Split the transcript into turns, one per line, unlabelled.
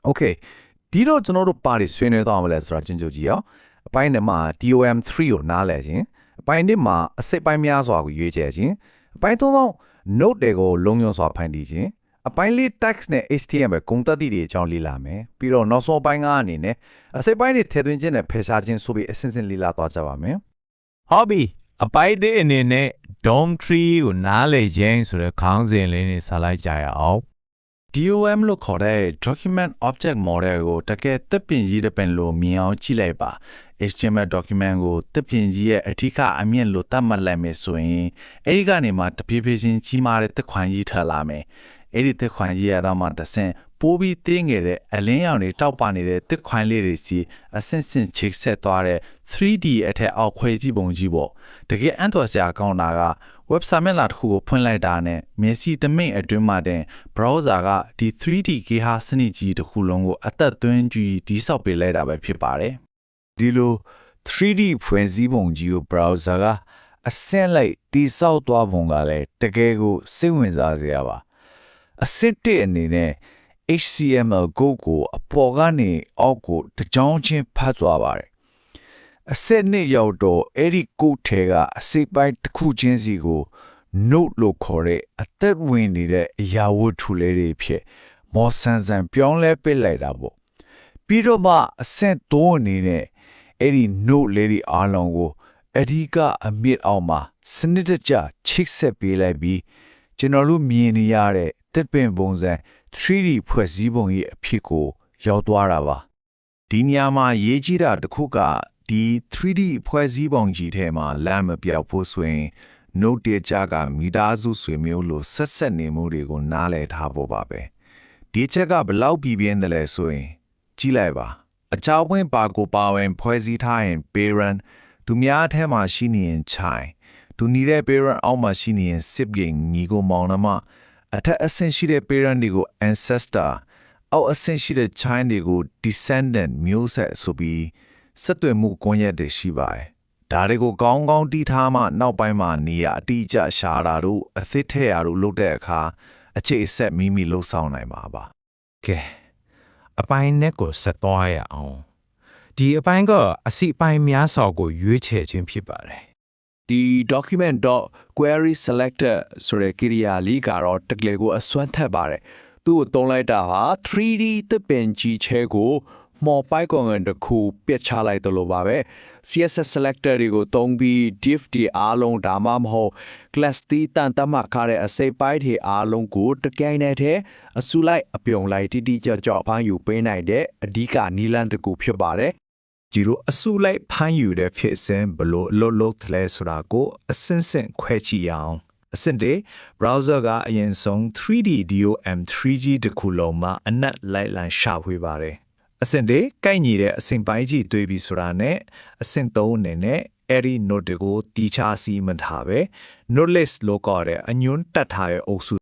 Okay ဒီတော့ကျွန်တော်တို့ပါရီဆွေးနွေးသွားမှာလဲဆိုတာချင်းချုပ်ကြည့်ရောအပိုင်းနဲ့မှာ DOM3 ကိုနားလည်ခြင်းအပိုင်း1မှာအစိတ်ပိုင်းများစွာကိုရွေးချယ်ခြင်းအပိုင်း3တော့ note တွေကိုလုံးဝစွာဖန်တီးခြင်းအပိုင်း4 text နဲ့ HTML ကုန်သက်တည်တွေအကြောင်းလေ့လာမယ်ပြီးတော့နောက်ဆုံးပိုင်းကအနေနဲ့အစိတ်ပိုင်းတွေထည့်သွင်းခြင်းနဲ့ဖယ်ရှားခြင်းဆိုပြီးအစဉ်စဉ်လေ့လာသွားကြပါမယ်
ဟုတ်ပြီအပိုင်း1အနေနဲ့ DOM3 ကိုနားလည်ခြင်းဆိုတဲ့ခေါင်းစဉ်လေးနဲ့ဆက်လိုက်ကြရအောင်
DOM လို့ခေါ်တဲ့ Document Object Model ကိုတကယ်သက်ပင်ကြီးတစ်ပင်လို့မြင်အောင်ကြည့်လိုက်ပါ HTML document ကိုသက်ပင်ကြီးရဲ့အထူးအမြင့်လို့သတ်မှတ်လိုက်မယ်ဆိုရင်အဲဒီကနေမှတဖြည်းဖြည်းချင်းကြီးမားတဲ့သက်ခွန်ကြီးထလာမယ်အဲ့ဒီသက်ခွန်ကြီးရတော့မှတဆင့်ပိုးပြီးတင်းငယ်တဲ့အလင်းရောင်တွေတောက်ပနေတဲ့သက်ခွန်လေးတွေစီအဆင့်ဆင့်ချိတ်ဆက်သွားတဲ့ 3D အထက်အောက်ခွဲကြည့်ပုံကြီးပေါ့တကယ်အံ့တော်စရာကောင်းတာကwebsite မျက်နှာတစ်ခုကိုဖွင့်လိုက်တာနဲ့မျက်စိတမိတ်အတွင်းမှာတင် browser ကဒီ 3D ကေဟာစနစ်ကြီးတစ်ခုလုံးကိုအသက်သွင်းကြည့်ဒီဆောက်ပေးလိုက်တာပဲဖြစ်ပါတယ်
ဒီလို 3D ဖွင့်စည်းပုံကြီးကို browser ကအဆင့်လိုက်တိဆောက်သွားပုံကလည်းတကယ်ကိုစိတ်ဝင်စားစရာပါအစစ်တစ်အနေနဲ့ HTML code ကိုအပေါ်ကနေအောက်ကိုတကြောင်းချင်းဖတ်သွားပါတယ်အစစ်နှစ်ရောက်တော့အဲ့ဒီ code ထဲကအစိပ်ပိုင်းတစ်ခုချင်းစီကို note လို့ခေါ်တဲ့အသက်ဝင်နေတဲ့အရာဝတ္ထုလေးတွေဖြစ်မော်ဆန်ဆန်ပြောင်းလဲပစ်လိုက်တာပေါ့ပြီးတော့မှအဆင့်3အနေနဲ့အဲ့ဒီ note လေးတွေအားလုံးကိုအဓိကအမြင့်အောင်မှာစနစ်တကျချိတ်ဆက်ပေးလိုက်ပြီးကျွန်တော်တို့မြင်နေရတဲ့တက်ပင်ပုံစံ 3D ဖွဲ့စည်းပုံရဲ့အဖြစ်ကိုရောက်သွားတာပါ
ဒီနေရာမှာရေးကြည့်တာတစ်ခုကဒီ 3D ဖွဲ့စည်းပုံကြီးထဲမှာလမ်းမပြောက်ဖို့ဆိုရင် note တေချာကမိသားစုဆွေမျိုးလို့ဆက်ဆက်နေမှုတွေကိုနားလည်ထားဖို့ပါပဲဒီချက်ကဘလောက်ပြပြင်းတယ်လဲဆိုရင်ကြည့်လိုက်ပါအချောင်းပွင့်ပါကိုပါဝင်ဖွဲ့စည်းထားရင် parent သူများအထက်မှာရှိနေရင် child သူနေတဲ့ parent အောက်မှာရှိနေရင် sibling ညီကိုမောင်နှမအထက်အဆင့်ရှိတဲ့ parent တွေကို ancestor အောက်အဆင့်ရှိတဲ့ child တွေကို descendant မျိုးဆက်ဆိုပြီးဆက်သွယ်မှုကွန်ရက်တွေရှိပါတယ်။ဒါတွေကိုကောင်းကောင်းတီးထားမှနောက်ပိုင်းမှာနေရအတိအကျရှာတာတို့အသစ်ထည့်ရတို့လုပ်တဲ့အခါအခြေအဆက်မိမိလှုပ်ဆောင်နိုင်မှာပါ
။ကဲအပိုင်းနဲ့ကိုဆက်သွားရအောင်။ဒီအပိုင်းကအစီအပိုင်းများစွာကိုရွေးချယ်ခြင်းဖြစ်ပါတယ်
။ဒီ document.query selector ဆိုတဲ့ကိရိယာလေးကတော့တကယ်ကိုအစွမ်းထက်ပါတယ်။သူ့ကိုသုံးလိုက်တာဟာ 3D သစ်ပင်ကြီးချဲကိုမော်ပိုက်ကွန်တစ်ခုပြတ်ချလိုက်တယ်လို့ပါပဲ CSS selector တွေကိုသုံးပြီး div တွေအားလုံးဒါမှမဟုတ် class တီးတန်တတ်မှတ်ထားတဲ့အစိပ်ပိုင်းတွေအားလုံးကိုတကယ်နဲ့တဲ့အစုလိုက်အပြုံလိုက်တိတိကျကျဖမ်းယူပေးနိုင်တဲ့အဓိကနည်းလမ်းတစ်ခုဖြစ်ပါတယ်
ဒီလိုအစုလိုက်ဖမ်းယူတဲ့ဖြစ်စဉ်ဘလို့အလုပ်လဲဆိုတာကိုအစင်းစင်ခွဲကြည့်အောင်အစင်တဲ့ browser ကအရင်ဆုံး 3D DOM3G တခုလုံးမှာအနက်လိုက်လံရှာဖွေပါတယ်အစင်တဲ့ကိုက်ညီတဲ့အစင်ပိုင်းကြီးတွေ့ပြီဆိုတာနဲ့အစင်3အနေနဲ့အဲ့ဒီ note တွေကိုတီချာစီမထားပဲ note list လို့ခေါ်တဲ့အညွန်းတက်ထားတဲ့အုပ်စု